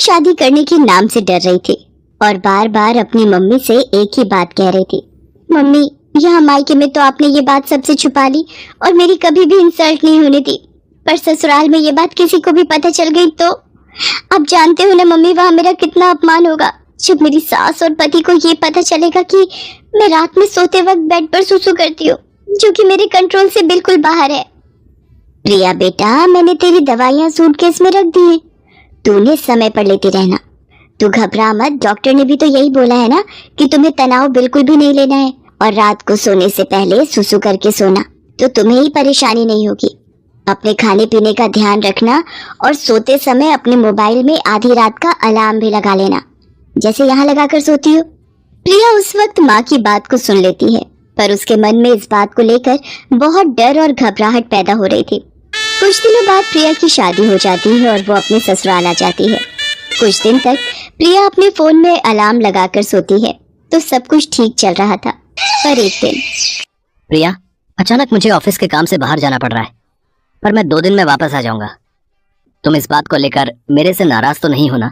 शादी करने के नाम से डर रही थी और बार बार अपनी मम्मी से एक ही बात कह रही थी, मम्मी यहाँ मायके में तो आपने ये बात सबसे छुपा ली और मेरी कभी भी इंसल्ट नहीं होने दी, पर ससुराल में ये बात किसी को भी पता चल गई तो आप जानते हो ना मम्मी, वहाँ मेरा कितना अपमान होगा जब मेरी सास और पति को ये पता चलेगा कि मैं रात में सोते वक्त बेड पर सुसु करती हूँ, जो कि मेरे कंट्रोल से बिल्कुल बाहर है। प्रिया बेटा, मैंने तेरी दवाइयाँ सूटकेस में रख दी हैं, तूने समय पर लेती रहना। तू घबरा मत, डॉक्टर ने भी तो यही बोला है ना कि तुम्हें तनाव बिल्कुल भी नहीं लेना है और रात को सोने से पहले सुसु करके सोना, तो तुम्हें ही परेशानी नहीं होगी। अपने खाने पीने का ध्यान रखना और सोते समय अपने मोबाइल में आधी रात का अलार्म भी लगा लेना, जैसे यहाँ लगाकर सोती हो। प्रिया उस वक्त माँ की बात को सुन लेती है, पर उसके मन में इस बात को लेकर बहुत डर और घबराहट पैदा हो रही थी। कुछ दिनों बाद प्रिया की शादी हो जाती है और वो अपने ससुराल आ जाती है। कुछ दिन तक प्रिया अपने फोन में अलार्म लगाकर सोती है तो सब कुछ ठीक चल रहा था, पर एक दिन प्रिया, अचानक मुझे ऑफिस के काम से बाहर जाना पड़ रहा है, पर मैं 2 दिन में वापस आ जाऊंगा। तुम इस बात को लेकर मेरे से नाराज तो नहीं हो ना?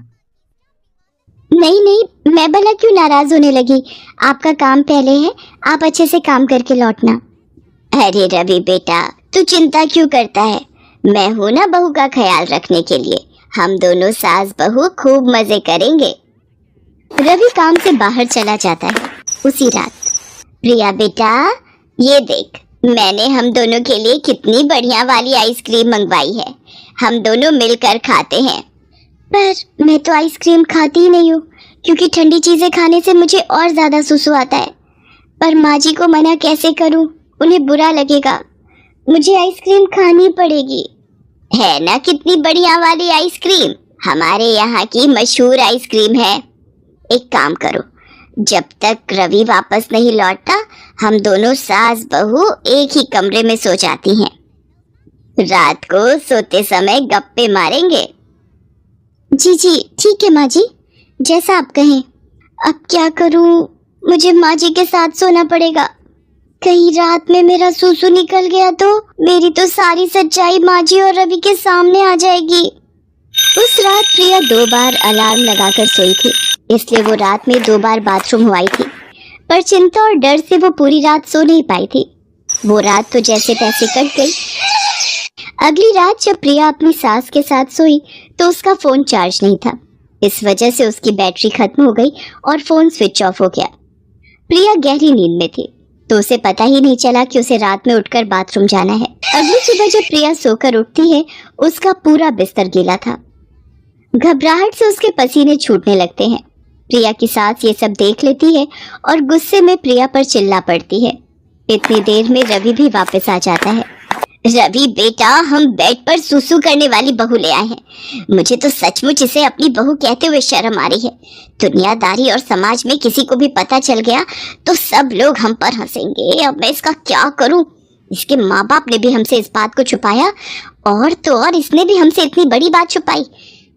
नहीं नहीं, मैं भला क्यों नाराज होने लगी, आपका काम पहले है, आप अच्छे से काम करके लौटना। अरे रवि बेटा, तू चिंता क्यों करता है, मैं हूं ना बहू का ख्याल रखने के लिए, हम दोनों सास बहू खूब मजे करेंगे। रवि काम से बाहर चला जाता है। उसी रात, प्रिया बेटा ये देख, मैंने हम दोनों के लिए कितनी बढ़िया वाली आइसक्रीम मंगवाई है, हम दोनों मिलकर खाते हैं। पर मैं तो आइसक्रीम खाती ही नहीं हूँ, क्योंकि ठंडी चीजें खाने से मुझे और ज्यादा सुसु आता है। पर माँ जी को मना कैसे करूँ, उन्हें बुरा लगेगा, मुझे आइसक्रीम खानी पड़ेगी। है ना कितनी बढ़िया वाली आइसक्रीम, हमारे यहाँ की मशहूर आइसक्रीम है। एक काम करो, जब तक रवि वापस नहीं लौटता हम दोनों सास बहू एक ही कमरे में सो जाती हैं। रात को सोते समय गप्पे मारेंगे। जी जी ठीक है माँ जी, जैसा आप कहें। अब क्या करूँ, मुझे माँ जी के साथ सोना पड़ेगा, कहीं रात में मेरा सुसु निकल गया तो मेरी तो सारी सच्चाई माँ जी और रवि के सामने आ जाएगी। उस रात प्रिया 2 बार अलार्म लगाकर सोई थी, इसलिए वो रात में 2 बार बाथरूम हुई थी, पर चिंता और डर से वो पूरी रात सो नहीं पाई थी। वो रात तो जैसे तैसे कट गई। अगली रात जब प्रिया अपनी सास के साथ सोई तो उसका फोन चार्ज नहीं था, इस वजह से उसकी बैटरी खत्म हो गई और फोन स्विच ऑफ हो गया। प्रिया गहरी नींद में थी तो उसे पता ही नहीं चला कि उसे रात में उठकर बाथरूम जाना है। अगली सुबह जब प्रिया सोकर उठती है, उसका पूरा बिस्तर गीला था। घबराहट से उसके पसीने छूटने लगते हैं। प्रिया की सास ये सब देख लेती है और गुस्से में प्रिया पर चिल्ला पड़ती है। इतनी देर में रवि भी वापस आ जाता है। रवि बेटा, हम बेड पर सुसु करने वाली बहू ले आए हैं, मुझे तो सचमुच इसे अपनी बहू कहते हुए शर्म आ रही है। दुनियादारी और समाज में किसी को भी पता चल गया तो सब लोग हम पर हंसेंगे। अब मैं इसका क्या करूं, इसके माँ बाप ने भी हमसे इस बात को छुपाया और तो और इसने भी हमसे इतनी बड़ी बात छुपाई,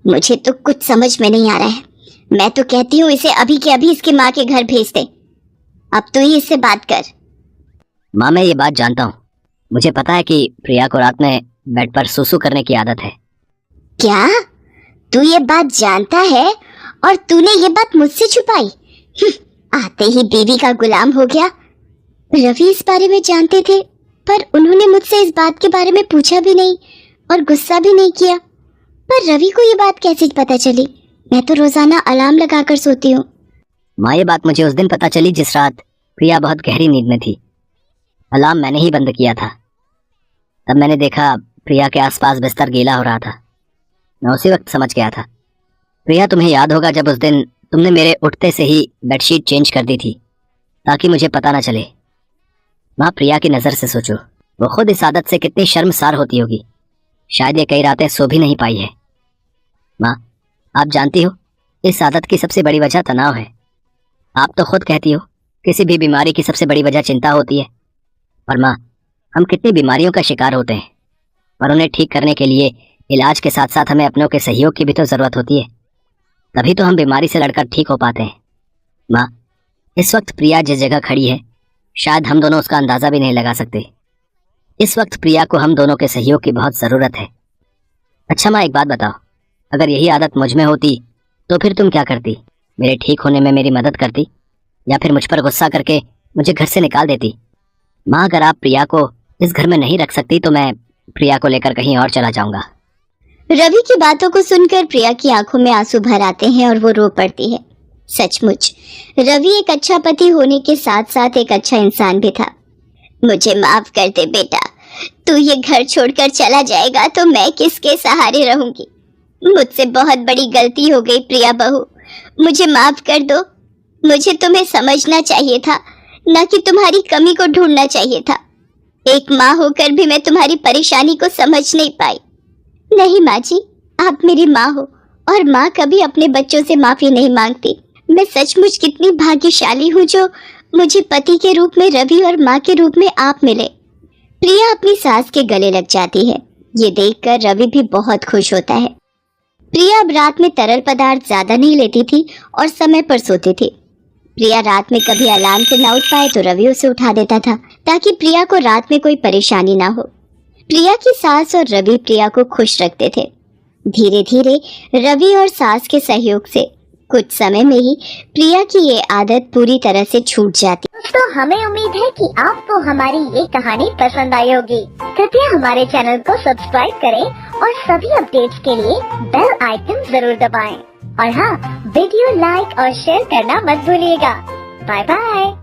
मुझे तो कुछ समझ में नहीं आ रहा है। मैं तो कहती हूँ इसे अभी के अभी इसके माँ के घर भेज दे। अब तो ही इससे बात कर। माँ, मैं ये बात जानता हूँ, मुझे पता है कि प्रिया को रात में बेड पर सुसु करने की आदत है। क्या तू ये बात जानता है और तूने ये बात मुझसे छुपाई? आते ही बीवी का गुलाम हो गया। रवि इस बारे में जानते थे, पर उन्होंने मुझसे इस बात के बारे में पूछा भी नहीं और गुस्सा भी नहीं किया। पर रवि को ये बात कैसे पता चली? मैं तो रोजाना अलार्म लगाकर सोती हूँ। माँ, ये बात मुझे उस दिन पता चली जिस रात प्रिया बहुत गहरी नींद में थी। अलार्म मैंने ही बंद किया था। तब मैंने देखा प्रिया के आसपास बिस्तर गीला हो रहा था। मैं उसी वक्त समझ गया था। प्रिया, तुम्हें याद होगा जब उस दिन तुमने मेरे उठते से ही बेडशीट चेंज कर दी थी ताकि मुझे पता ना चले। माँ, प्रिया की नज़र से सोचो, वो खुद इस आदत से कितनी शर्मसार होती होगी। शायद ये कई रातें सो भी नहीं पाई है। माँ, आप जानती हो इस आदत की सबसे बड़ी वजह तनाव है। आप तो खुद कहती हो किसी भी बीमारी की सबसे बड़ी वजह चिंता होती है। और माँ, हम कितनी बीमारियों का शिकार होते हैं, पर उन्हें ठीक करने के लिए इलाज के साथ साथ हमें अपनों के सहयोग की भी तो ज़रूरत होती है, तभी तो हम बीमारी से लड़कर ठीक हो पाते हैं। माँ, इस वक्त प्रिया जिस जगह खड़ी है शायद हम दोनों उसका अंदाज़ा भी नहीं लगा सकते। इस वक्त प्रिया को हम दोनों के सहयोग की बहुत ज़रूरत है। अच्छा माँ, एक बात बताओ, अगर यही आदत मुझ में होती तो फिर तुम क्या करती? मेरे ठीक होने में मेरी मदद करती, या फिर मुझ पर गुस्सा करके मुझे घर से निकाल देती? माँ, अगर आप प्रिया को इस घर में नहीं रख सकती तो मैं प्रिया को लेकर कहीं और चला जाऊंगा। रवि की बातों को सुनकर प्रिया की आंखों में आंसू भर आते हैं और वो रो पड़ती है। सचमुच रवि एक अच्छा पति होने के साथ साथ एक अच्छा इंसान भी था। मुझे माफ कर दे बेटा, तू ये घर छोड़कर चला जाएगा तो मैं किसके सहारे रहूंगी? मुझसे बहुत बड़ी गलती हो गई प्रिया बहू, मुझे माफ कर दो। मुझे तुम्हें समझना चाहिए था, न कि तुम्हारी कमी को ढूंढना चाहिए था। एक माँ होकर भी मैं तुम्हारी परेशानी को समझ नहीं पाई। नहीं माँ जी, आप मेरी माँ हो और माँ कभी अपने बच्चों से माफी नहीं मांगती। मैं सचमुच कितनी भाग्यशाली हूँ जो मुझे पति के रूप में रवि और माँ के रूप में आप मिले। प्रिया अपनी सास के गले लग जाती है। ये देखकर रवि भी बहुत खुश होता है। प्रिया अब रात में तरल पदार्थ ज्यादा नहीं लेती थी और समय पर सोती थी। प्रिया रात में कभी अलार्म से ना उठ पाए तो रवि उसे उठा देता था ताकि प्रिया को रात में कोई परेशानी ना हो। प्रिया की सास और रवि प्रिया को खुश रखते थे। धीरे धीरे रवि और सास के सहयोग से कुछ समय में ही प्रिया की ये आदत पूरी तरह से छूट जाती। दोस्तों, हमें उम्मीद है कि आपको हमारी ये कहानी पसंद आई होगी। कृपया हमारे चैनल को सब्सक्राइब करें और सभी अपडेट्स के लिए बेल आइकन जरूर दबाएं। और हाँ, वीडियो लाइक और शेयर करना मत भूलिएगा। Bye bye.